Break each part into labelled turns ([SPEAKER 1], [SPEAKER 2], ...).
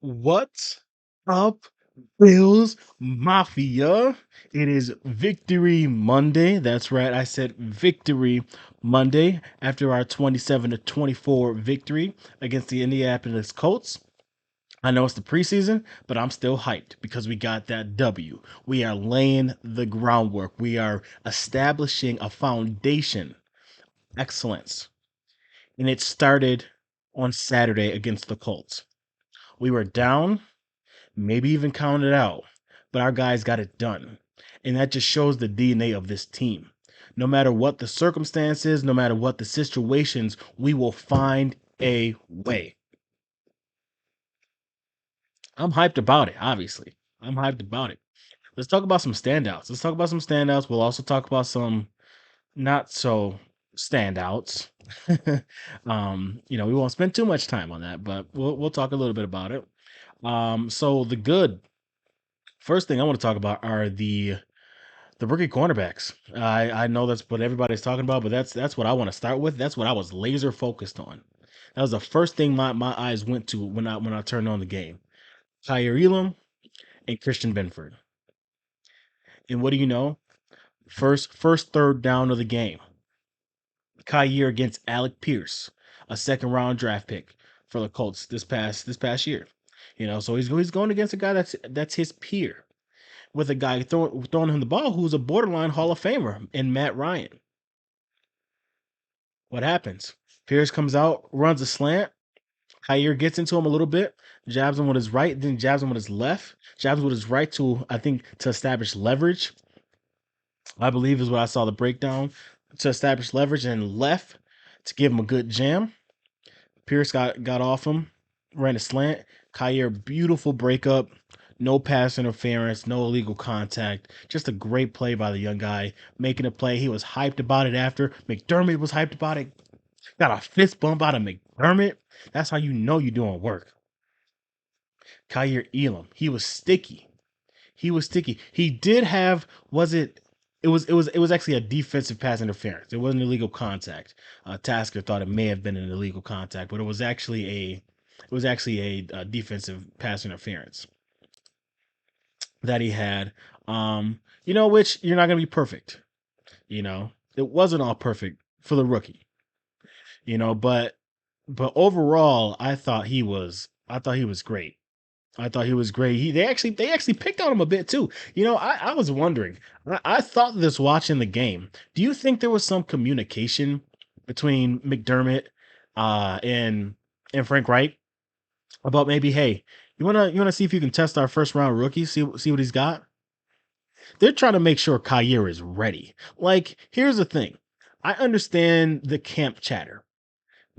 [SPEAKER 1] What's up, Bills Mafia? It is Victory Monday. That's right. I said Victory Monday after our 27-24 victory against the Indianapolis Colts. I know it's the preseason, but I'm still hyped because we got that W. We are laying the groundwork. We are establishing a foundation, excellence. And it started on Saturday against the Colts. We were down, maybe even counted out, but our guys got it done. And that just shows the DNA of this team. No matter what the circumstances, no matter what the situations, we will find a way. I'm hyped about it, obviously. I'm hyped about it. Let's talk about some standouts. Let's talk about some standouts. We'll also talk about some not so standouts. We won't spend too much time on that, but we'll talk a little bit about it. So the good first thing I want to talk about are the rookie cornerbacks. I know that's what everybody's talking about, but that's what I want to start with. That's what I was laser focused on. That was the first thing my eyes went to when I turned on the game. Tyre Elam and Christian Benford. And what do you know? First third down of the game. Kyer against Alec Pierce, a second round draft pick for the Colts this past year. So he's going against a guy that's his peer, with a guy throwing him the ball who's a borderline Hall of Famer in Matt Ryan. What happens? Pierce comes out, runs a slant. Kyer gets into him a little bit, jabs him with his right, then jabs him with his left, jabs with his right I think, to establish leverage. I believe is what I saw the breakdown, to establish leverage, and left to give him a good jam. Pierce got off him, ran a slant. Kyer, beautiful breakup. No pass interference, no illegal contact. Just a great play by the young guy, making a play. He was hyped about it after. McDermott was hyped about it. Got a fist bump out of McDermott. That's how you know you're doing work. Kyer Elam, he was sticky. He was sticky. He did have, was it? It was actually a defensive pass interference. It wasn't illegal contact. Tasker thought it may have been an illegal contact, but it was actually a defensive pass interference that he had. Which you're not gonna be perfect. It wasn't all perfect for the rookie. But overall, I thought he was great. I thought he was great. They actually picked on him a bit too. I was wondering. I thought this watching the game. Do you think there was some communication between McDermott and Frank Wright about, maybe, hey, you wanna see if you can test our first round rookie, see what he's got? They're trying to make sure Kyer is ready. Like, here's the thing. I understand the camp chatter.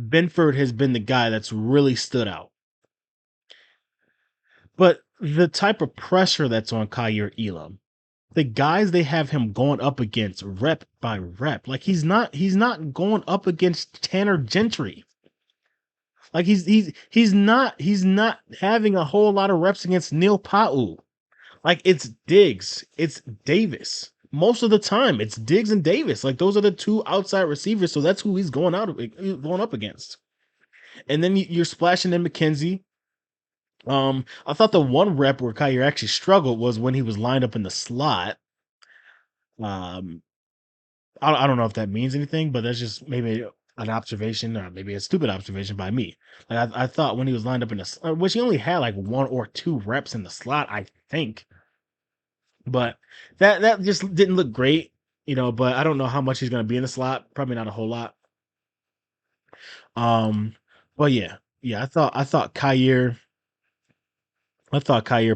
[SPEAKER 1] Benford has been the guy that's really stood out. But the type of pressure that's on Kyer Elam, the guys they have him going up against rep by rep, like he's not going up against Tanner Gentry. Like he's not having a whole lot of reps against Neil Pau. Like, it's Diggs, it's Davis. Most of the time, it's Diggs and Davis. Like, those are the two outside receivers, so that's who he's going up against. And then you're splashing in McKenzie. I thought the one rep where Kyer actually struggled was when he was lined up in the slot. Um, I don't know if that means anything, but that's just maybe an observation, or maybe a stupid observation by me. Like, I thought when he was lined up in which he only had like one or two reps in the slot, I think, but that just didn't look great. But I don't know how much he's going to be in the slot. Probably not a whole lot. Um, but yeah, I thought Kyer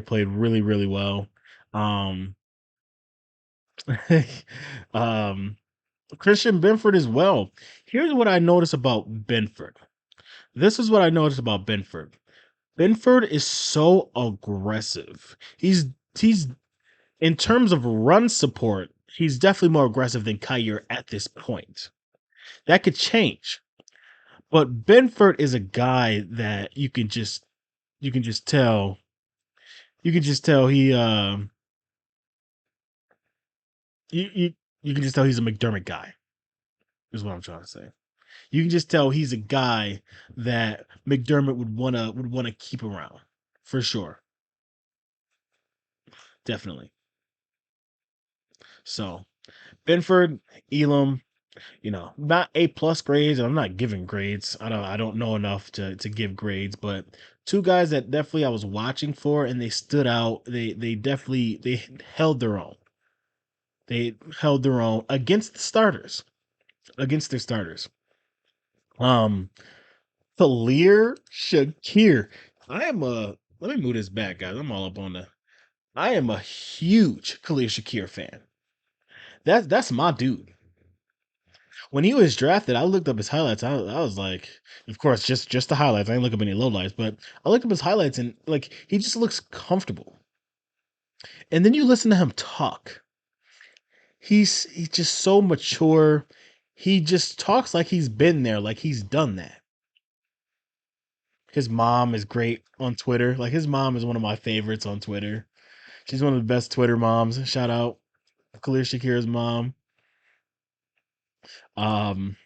[SPEAKER 1] played really, really well. Um, um, Christian Benford as well. Here's what I noticed about Benford. This is what I noticed about Benford. Benford is so aggressive. He's in terms of run support, he's definitely more aggressive than Kyer at this point. That could change. But Benford is a guy that you can just tell he you you can just tell he's a McDermott guy, is what I'm trying to say. You can just tell he's a guy that McDermott would wanna keep around. for sure. Definitely. So Benford, Elam, not A+ grades. I'm not giving grades. I don't know enough to give grades, but two guys that definitely I was watching for and they stood out. They definitely they held their own. They held their own against the starters, against their starters. Um, Kalil Shakir. I am a Let me move this back, guys. I'm all up on the. I am a huge Kalil Shakir fan. That's my dude. When he was drafted, I looked up his highlights. I was like, of course, just the highlights. I didn't look up any lowlights, but I looked up his highlights and like he just looks comfortable. And then you listen to him talk. He's just so mature. He just talks like he's been there, like he's done that. His mom is great on Twitter. Like his mom is one of my favorites on Twitter. She's one of the best Twitter moms. Shout out Khalil Shakir's mom. Um,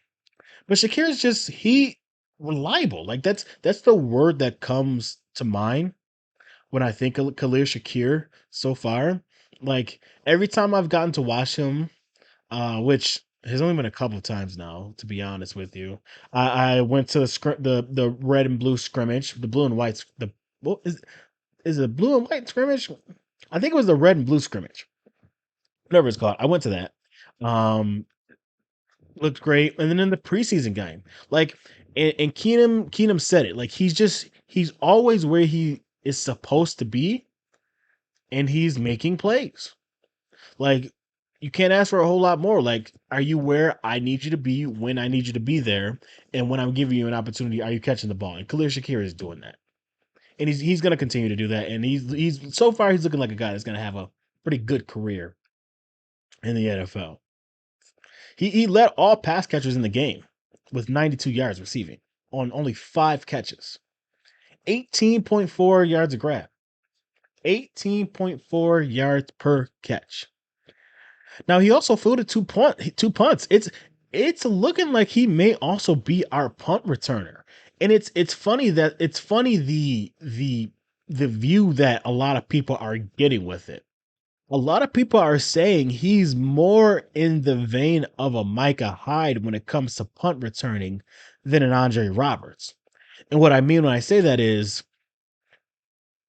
[SPEAKER 1] but Shakir's just he reliable. Like that's the word that comes to mind when I think of Khalil Shakir so far. Like every time I've gotten to watch him, which has only been a couple of times now, to be honest with you. I went to the red and blue scrimmage, the blue and white the what is it blue and white scrimmage? I think it was the red and blue scrimmage, whatever it's called. I went to that. Um, Looked great, and then in the preseason game, like, and Keenum said it, like he's always where he is supposed to be, and he's making plays. Like, you can't ask for a whole lot more. Like, are you where I need you to be when I need you to be there, and when I'm giving you an opportunity, are you catching the ball? And Khalil Shakir is doing that, and he's going to continue to do that. And he's so far he's looking like a guy that's going to have a pretty good career in the NFL. He led all pass catchers in the game with 92 yards receiving on only 5 catches, 18.4 yards a grab, 18.4 yards per catch. Now he also fielded two punts. It's looking like he may also be our punt returner. And it's funny the view that a lot of people are getting with it. A lot of people are saying he's more in the vein of a Micah Hyde when it comes to punt returning than an Andre Roberts. And what I mean when I say that is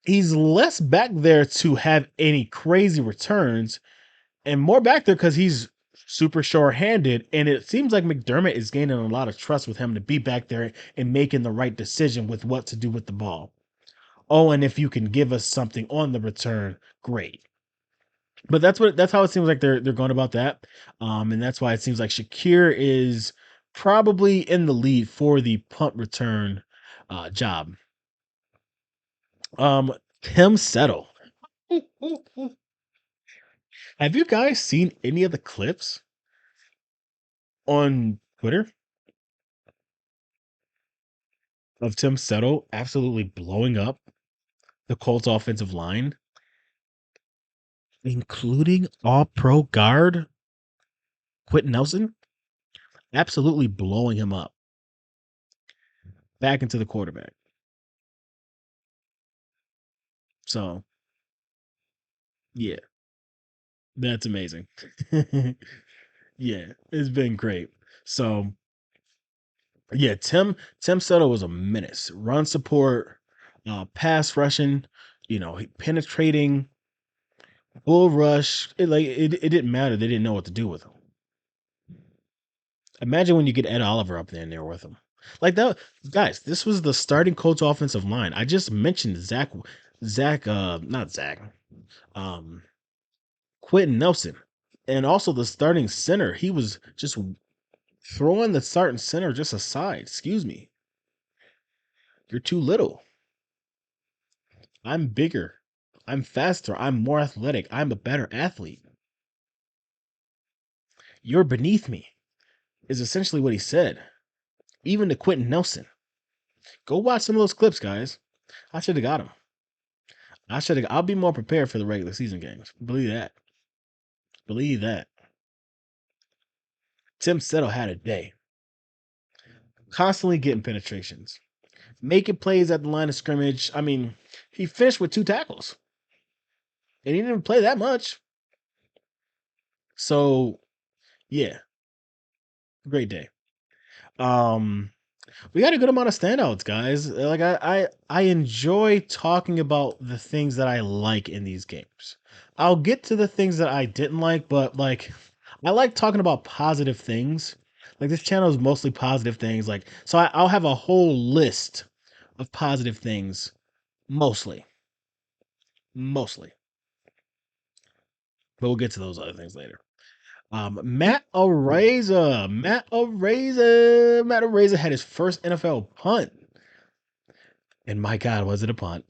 [SPEAKER 1] he's less back there to have any crazy returns and more back there because he's super sure-handed. And it seems like McDermott is gaining a lot of trust with him to be back there and making the right decision with what to do with the ball. Oh, and if you can give us something on the return, great. But that's how it seems like they're going about that. And that's why it seems like Shakir is probably in the lead for the punt return job. Tim Settle. Have you guys seen any of the clips on Twitter of Tim Settle absolutely blowing up the Colts offensive line, including all pro guard Quentin Nelson? Absolutely blowing him up back into the quarterback. So, yeah, that's amazing. Yeah, it's been great. So, yeah, Tim Settle was a menace. Run support, pass rushing, penetrating, bull rush. It didn't matter. They didn't know what to do with him. Imagine when you get Ed Oliver up there and there with him. Like that, guys, this was the starting Colts offensive line. I just mentioned not Zach, um, Quentin Nelson. And also the starting center. He was just throwing the starting center just aside. Excuse me. You're too little. I'm bigger. I'm faster. I'm more athletic. I'm a better athlete. You're beneath me, is essentially what he said. Even to Quentin Nelson. Go watch some of those clips, guys. I should have got him. I'll be more prepared for the regular season games. Believe that. Believe that. Tim Settle had a day. Constantly getting penetrations. Making plays at the line of scrimmage. I mean, He finished with 2 tackles. And he didn't play that much. So, yeah, great day. We got a good amount of standouts, guys. Like I enjoy talking about the things that I like in these games. I'll get to the things that I didn't like, but like I like talking about positive things. Like this channel is mostly positive things. Like so, I'll have a whole list of positive things, mostly. But we'll get to those other things later. Matt Araiza had his first NFL punt. And my God, was it a punt?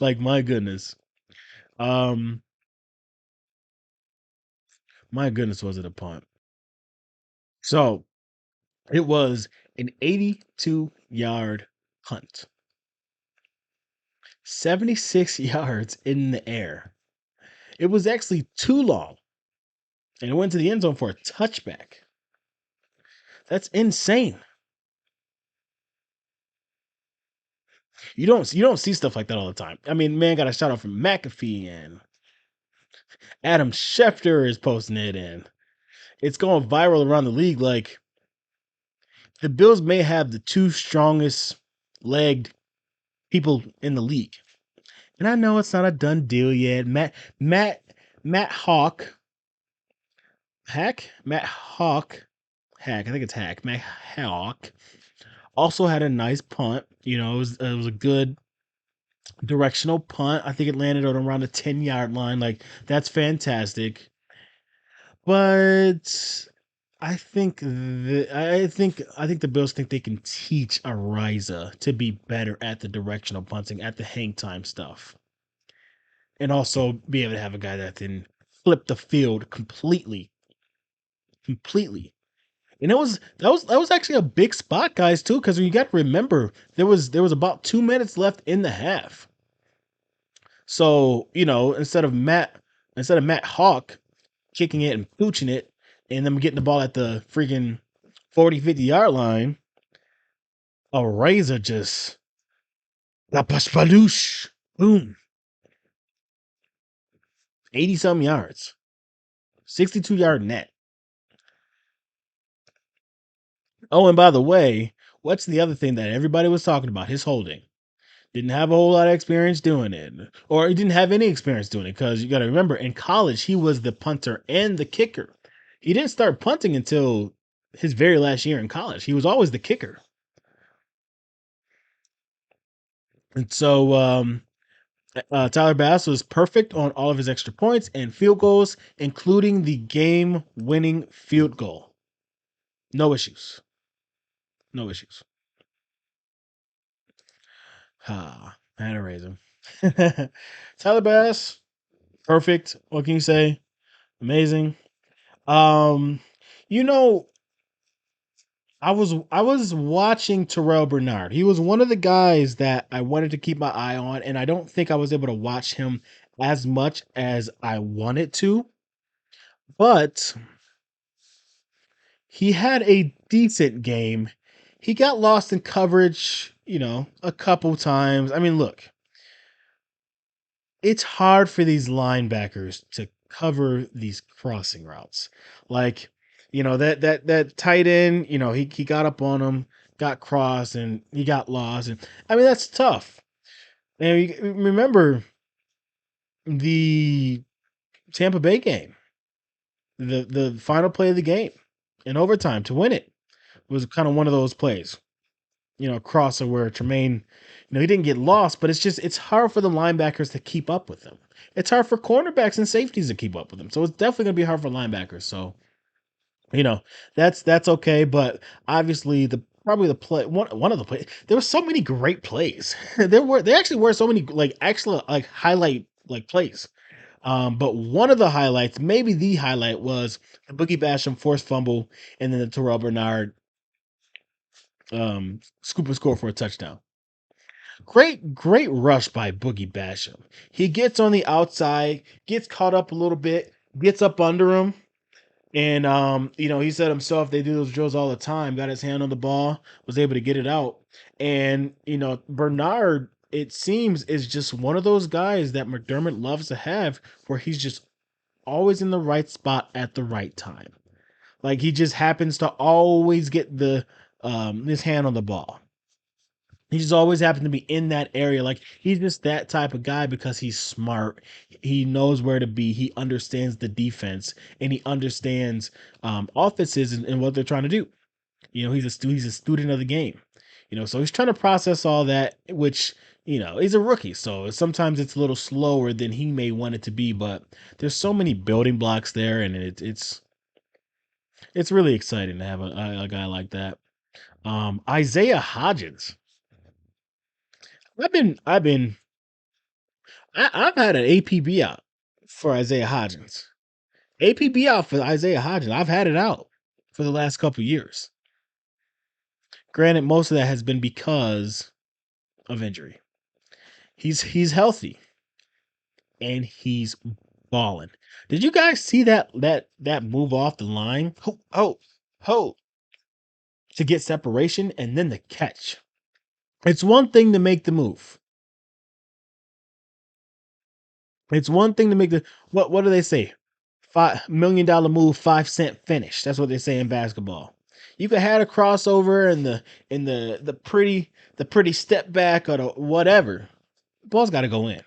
[SPEAKER 1] Like my goodness. Um, my goodness, was it a punt? So it was an 82-yard punt. 76 yards in the air. It was actually too long. And it went to the end zone for a touchback. That's insane. You don't see stuff like that all the time. I mean, man, got a shout out from McAfee and Adam Schefter is posting it, and it's going viral around the league. Like the Bills may have the 2 strongest legged people in the league, and I know it's not a done deal yet. Matt Hawk, Matt Hawk, Hack. I think it's Hack. Matt Hawk also had a nice punt. It was a good directional punt. I think it landed on around the 10-yard line. Like that's fantastic. But I think the Bills think they can teach Ariza to be better at the directional punting, at the hang time stuff, and also be able to have a guy that can flip the field completely. And that was actually a big spot, guys, too, because you got to remember there was about 2 minutes left in the half. So instead of Matt Hawk kicking it and pooching it, and them getting the ball at the freaking 40, 50-yard line, a razor just la paspadoosh, boom, 80 some yards, 62-yard net. Oh, and by the way, what's the other thing that everybody was talking about? His holding. Didn't have a whole lot of experience doing it, or he didn't have any experience doing it, because you got to remember in college he was the punter and the kicker. He didn't start punting until his very last year in college. He was always the kicker. And so Tyler Bass was perfect on all of his extra points and field goals, including the game-winning field goal. No issues. No issues. I had to raise him. Tyler Bass, perfect. What can you say? Amazing. Um, you know, I was watching Terrell Bernard. He was one of the guys that I wanted to keep my eye on, and I don't think I was able to watch him as much as I wanted to. But he had a decent game. He got lost in coverage, a couple times. I mean, look, it's hard for these linebackers to cover these crossing routes. Like, that tight end, he got up on him, got crossed, and he got lost. And I mean, that's tough. And remember the Tampa Bay game, the final play of the game in overtime to win it was kind of one of those plays. Crosser where Tremaine, he didn't get lost, but it's hard for the linebackers to keep up with him. It's hard for cornerbacks and safeties to keep up with him. So it's definitely gonna be hard for linebackers. So, you know, that's okay. But obviously probably the play one of the plays. There were so many great plays. There actually were so many like excellent like highlight like plays. But one of the highlights, maybe the highlight, was the Boogie Basham forced fumble and then the Terrell Bernard scoop and score for a touchdown. Great rush by Boogie Basham. He gets on the outside, gets caught up a little bit, gets up under him, and he said himself they do those drills all the time. Got his hand on the ball, was able to get it out, and Bernard it seems is just one of those guys that McDermott loves to have, where he's just always in the right spot at the right time. Like he just happens to always get the his hand on the ball. He just always happens to be in that area. Like he's just that type of guy because he's smart. He knows where to be. He understands the defense and he understands offenses and what they're trying to do. He's a student of the game. So he's trying to process all that, which he's a rookie, so sometimes it's a little slower than he may want it to be. But there's so many building blocks there, and it's really exciting to have a guy like that. Isaiah Hodgins. I've had an APB out for Isaiah Hodgins. APB out for Isaiah Hodgins. I've had it out for the last couple of years. Granted, most of that has been because of injury. He's healthy and he's balling. Did you guys see that move off the line? Ho, to get separation and then the catch. It's one thing to make the move. It's one thing to make the what do they say? $5 million move, 5-cent finish. That's what they say in basketball. You could have a crossover and the pretty step back or the whatever. The ball's got to go in.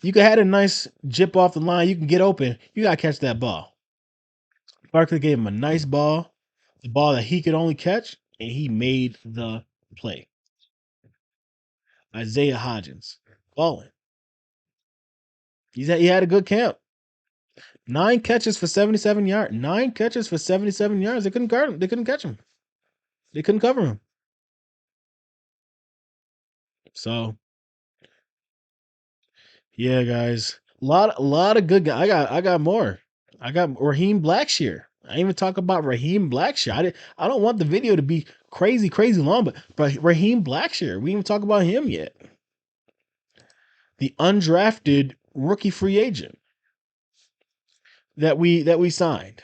[SPEAKER 1] You could have a nice jip off the line. You can get open. You got to catch that ball. Barkley gave him a nice ball, the ball that he could only catch, and he made the play. Isaiah Hodgins, balling. He had a good camp. 9 catches for 77 yards. 9 catches for 77 yards. They couldn't guard him. They couldn't catch him. They couldn't cover him. So, yeah, guys, a lot of good guys. I got more. I got Raheem Blackshear. I didn't even talk about Raheem Blackshear. I don't want the video to be crazy long, but Raheem Blackshear, we didn't even talk about him yet. The undrafted rookie free agent that we signed.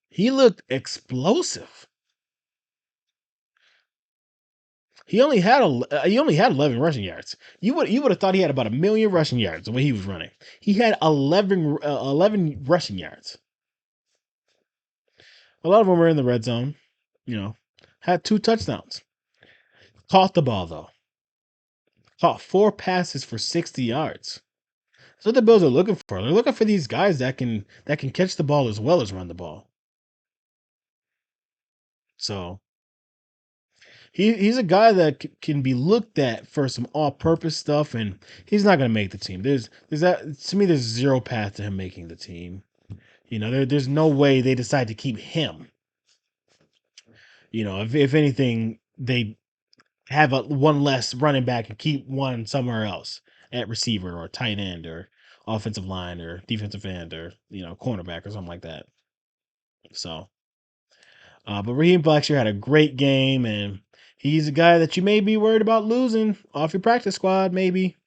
[SPEAKER 1] He looked explosive. He only had 11 rushing yards. You would have thought he had about 1,000,000 rushing yards the way he was running. He had 11 rushing yards. A lot of them were in the red zone. Had 2 touchdowns. Caught the ball though. Caught 4 passes for 60 yards. That's what the Bills are looking for. They're looking for these guys that can catch the ball as well as run the ball. So he's a guy that can be looked at for some all-purpose stuff, and he's not going to make the team. There's that to me. There's zero path to him making the team. There's no way they decide to keep him. If anything, they have one less running back and keep one somewhere else at receiver or tight end or offensive line or defensive end or cornerback or something like that. So, but Raheem Blackshear had a great game, and he's a guy that you may be worried about losing off your practice squad. Maybe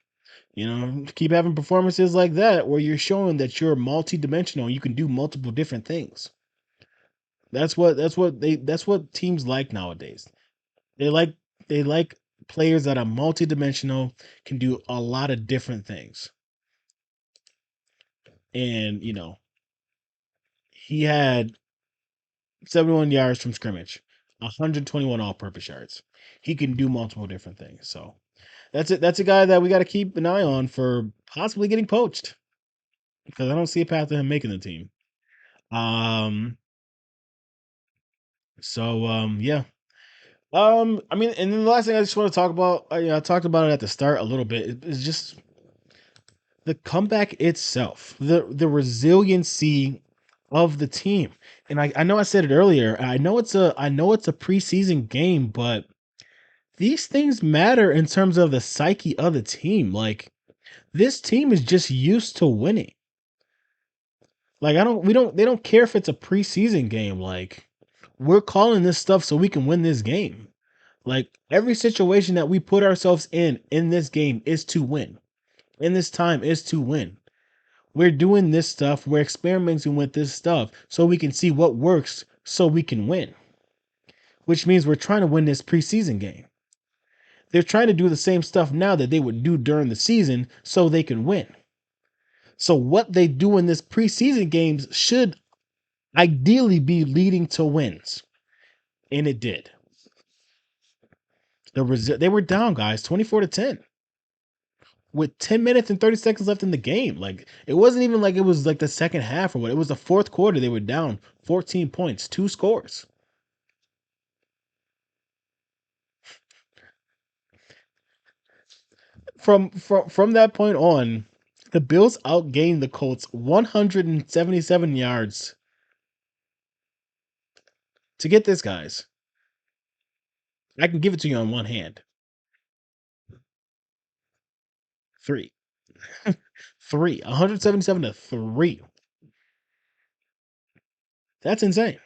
[SPEAKER 1] keep having performances like that where you're showing that you're multi-dimensional. You can do multiple different things. That's what teams like nowadays. They like players that are multi-dimensional, can do a lot of different things. And he had 71 yards from scrimmage, 121 all-purpose yards. He can do multiple different things. So that's it. That's a guy that we got to keep an eye on for possibly getting poached, because I don't see a path to him making the team. Yeah. I mean, and then the last thing I just want to talk about, I talked about it at the start a little bit, is just the comeback itself, the resiliency of the team. And I know I said it earlier. I know it's a preseason game, but these things matter in terms of the psyche of the team. Like, this team is just used to winning. Like, they don't care if it's a preseason game. Like, we're calling this stuff so we can win this game. Like, every situation that we put ourselves in this game is to win. In this time is to win. We're doing this stuff. We're experimenting with this stuff so we can see what works so we can win. Which means we're trying to win this preseason game. They're trying to do the same stuff now that they would do during the season so they can win. So what they do in this preseason games should ideally be leading to wins. And it did. They were down, guys, 24-10 with 10 minutes and 30 seconds left in the game. Like, it wasn't even like it was like the second half or what. It was the fourth quarter. They were down 14 points, 2 scores. From that point on, the Bills outgained the Colts 177 yards. To get this, guys, I can give it to you on one hand. 3. 3. 177 to 3. That's insane.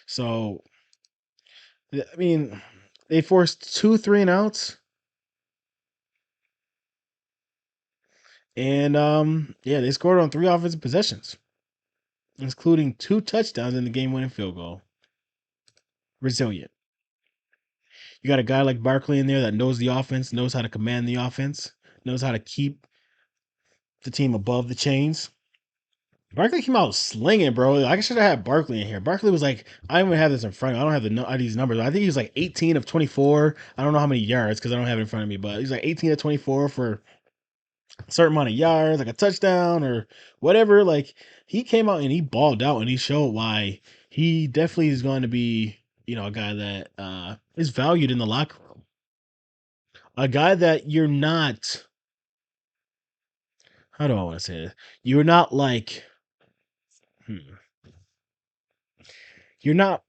[SPEAKER 1] So, I mean, they forced 2 3-and-outs. And yeah, they scored on 3 offensive possessions, including 2 touchdowns in the game-winning field goal. Resilient. You got a guy like Barkley in there that knows the offense, knows how to command the offense, knows how to keep the team above the chains. Barkley came out slinging, bro. I should have had Barkley in here. Barkley was like, I don't even have this in front of me. I don't have these numbers. I think he was like 18 of 24. I don't know how many yards because I don't have it in front of me, but he's like 18 of 24 for a certain amount of yards, like a touchdown or whatever. Like, he came out and he balled out and he showed why he definitely is going to be, a guy that is valued in the locker room. A guy that you're not, how do I want to say this? You're not like, you're not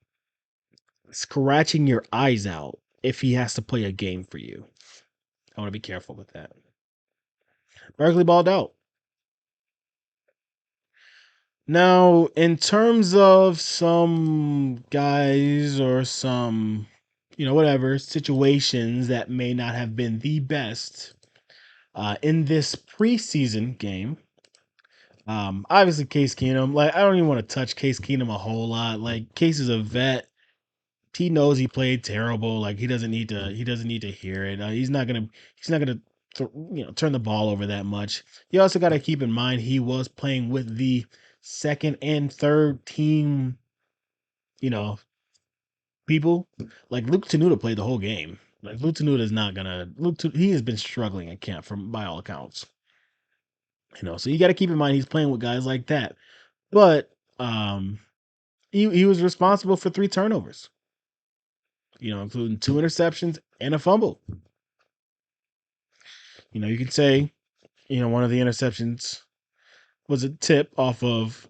[SPEAKER 1] scratching your eyes out if he has to play a game for you. I want to be careful with that. Barkley balled out. Now, in terms of some guys or some, whatever situations that may not have been the best in this preseason game, obviously Case Keenum. Like, I don't even want to touch Case Keenum a whole lot. Like, Case is a vet. He knows he played terrible. Like, he doesn't need to. He doesn't need to hear it. He's not gonna. He's not gonna. Turn the ball over that much. You also got to keep in mind he was playing with the second and third team. You know, people like Luke Tenuta played the whole game. Like, Luke Tenuta is not gonna. He has been struggling at camp from by all accounts. So you got to keep in mind he's playing with guys like that. But he was responsible for 3 turnovers. Including 2 interceptions and a fumble. You can say, one of the interceptions was a tip off of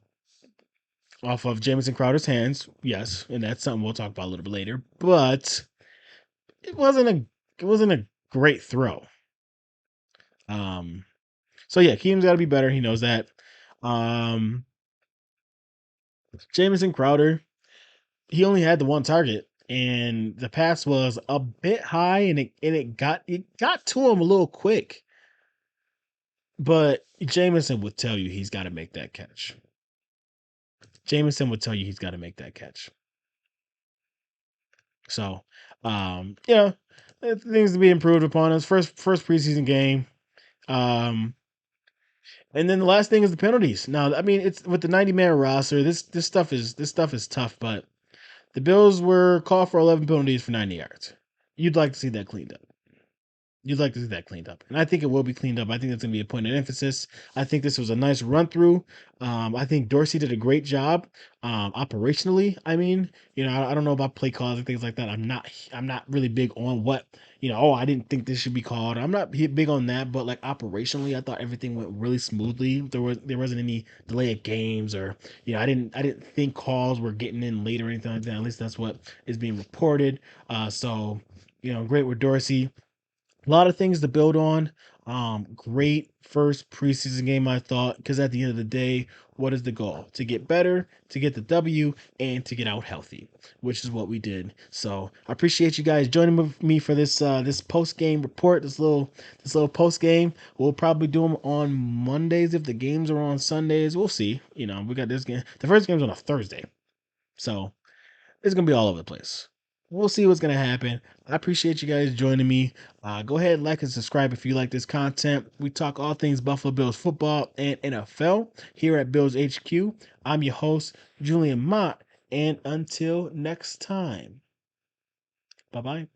[SPEAKER 1] Jamison Crowder's hands. Yes, and that's something we'll talk about a little bit later. But it wasn't a great throw. So yeah, Keenum's got to be better. He knows that. Jamison Crowder, he only had the one target, and the pass was a bit high, and it got to him a little quick. But Jameson would tell you he's got to make that catch. Jameson would tell you he's got to make that catch. So, things to be improved upon. His first preseason game. And then the last thing is the penalties. Now, I mean, it's with the 90-man roster. This stuff is tough, but the Bills were called for 11 penalties for 90 yards. You'd like to see that cleaned up. You'd like to see that cleaned up. And I think it will be cleaned up. I think that's going to be a point of emphasis. I think this was a nice run through. I think Dorsey did a great job operationally. I mean, I don't know about play calls and things like that. I'm not really big on what, I didn't think this should be called. I'm not big on that, but like operationally, I thought everything went really smoothly. There wasn't any delay of games or, I didn't think calls were getting in late or anything like that. At least that's what is being reported. So, great with Dorsey. A lot of things to build on. Great first preseason game, I thought, because at the end of the day, what is the goal? To get better, to get the W, and to get out healthy, which is what we did. So I appreciate you guys joining with me for this this post game report, this little post game. We'll probably do them on Mondays if the games are on Sundays. We'll see. We got this game. The first game's on a Thursday, so it's gonna be all over the place. We'll see what's gonna happen. I appreciate you guys joining me. Go ahead, like and subscribe if you like this content. We talk all things Buffalo Bills football and NFL here at Bills HQ. I'm your host, Julian Mott, and until next time, bye bye.